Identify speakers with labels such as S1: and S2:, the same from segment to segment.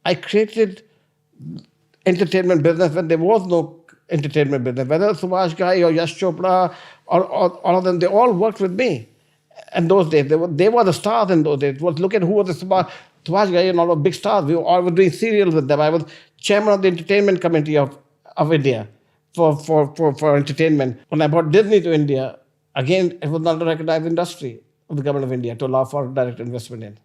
S1: I created entertainment business when there was no entertainment business. Whether Subhash Ghai or Yash Chopra or all of them, they all worked with me. In those days, they were the stars in those days. Look at who was the Subhash Ghai and all the big stars. We all were doing serials with them. I was chairman of the entertainment committee of India for entertainment. When I brought Disney to India, again, it was not a recognized industry of the government of India to allow for direct investment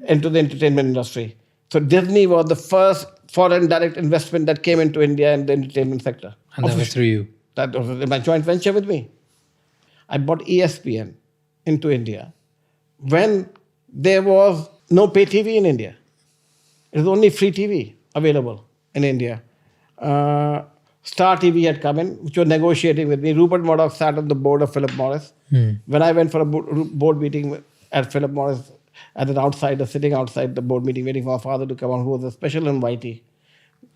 S1: into the entertainment industry. So Disney was the first foreign direct investment that came into India in the entertainment sector.
S2: And that was through you?
S1: That was my joint venture with me. I bought ESPN into India when there was no pay TV in India. It was only free TV available in India. Star TV had come in, which was negotiating with me. Rupert Murdoch sat on the board of Philip Morris. When I went for a board meeting at Philip Morris, as an outsider, sitting outside the board meeting, waiting for my father to come on, who was a special invitee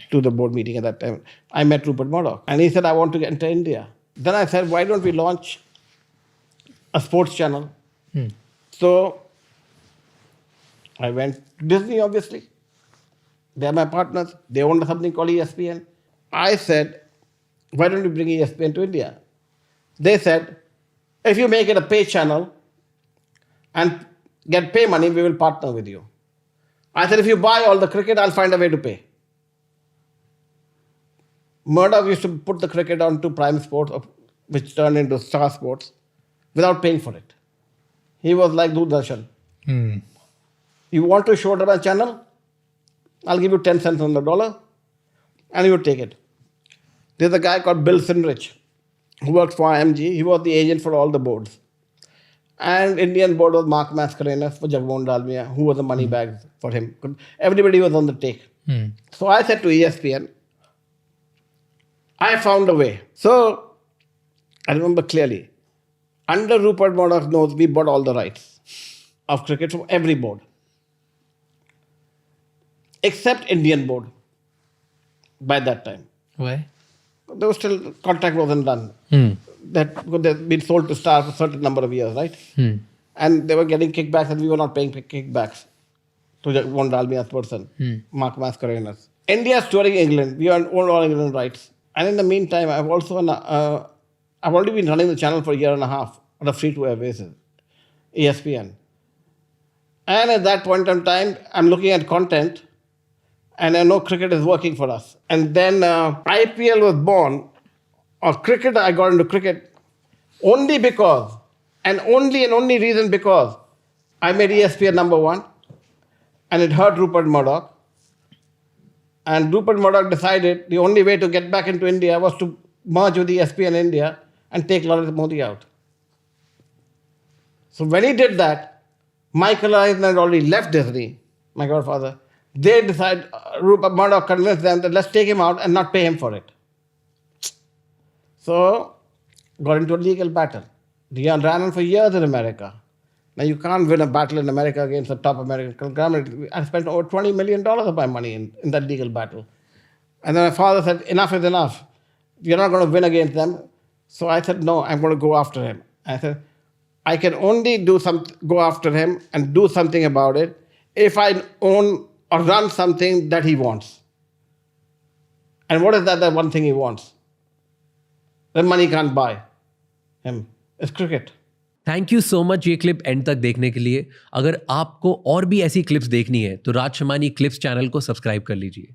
S1: to the board meeting at that time, I met Rupert Murdoch. And he said, I want to get into India. Then I said, why don't we launch a sports channel? So I went to Disney, obviously. They are my partners. They owned something called ESPN. I said, why don't we bring ESPN to India? They said, if you make it a pay channel and get pay money, we will partner with you. I said, if you buy all the cricket, I'll find a way to pay. Murdoch used to put the cricket onto Prime Sports, which turned into Star Sports, without paying for it. He was like Doordarshan. You want to show it on a channel? I'll give you 10 cents on the dollar, and you would take it. There's a guy called Bill Sinrich, who worked for IMG. He was the agent for all the boards. And Indian board was Mark Mascarenhas for Jagmohan Dalmia, who was the money bag for him. Everybody was on the take. So I said to ESPN, I found a way. So I remember clearly, under Rupert Murdoch's nose, we bought all the rights of cricket from every board, except Indian board by that time.
S2: Why?
S1: There was still, contract wasn't done. That they'd been sold to Star for a certain number of years, right? And they were getting kickbacks and we were not paying kickbacks to Jagmohan Dalmia's person, Mark Mascarenhas. India's touring England. We own all England rights. And in the meantime, I've already been running the channel for a year and a half on a free-to-air basis, ESPN. And at that point in time, I'm looking at content and I know cricket is working for us. And then IPL was born, or cricket, I got into cricket only because, and only reason because I made ESPN number one and it hurt Rupert Murdoch. And Rupert Murdoch decided the only way to get back into India was to merge with ESPN India and take Lalit Modi out. So when he did that, Michael Eisner had already left Disney, my godfather. They decided, Rupert Murdoch convinced them that let's take him out and not pay him for it. So, got into a legal battle. He ran on for years in America. Now, you can't win a battle in America against a top American conglomerate. I spent over $20 million of my money in that legal battle. And then my father said, enough is enough. You're not going to win against them. So I said, no, I'm going to go after him. I said, I can only go after him and do something about it if I own or run something that he wants. And what is that one thing he wants? That money can't buy him. It's cricket.
S3: Thank you so much ये clip and तक देखने के लिए. अगर आपको और भी ऐसी क्लिप्स देखनी है तो राज शमानी क्लिप्स चैनल को सब्सक्राइब कर लीजिए.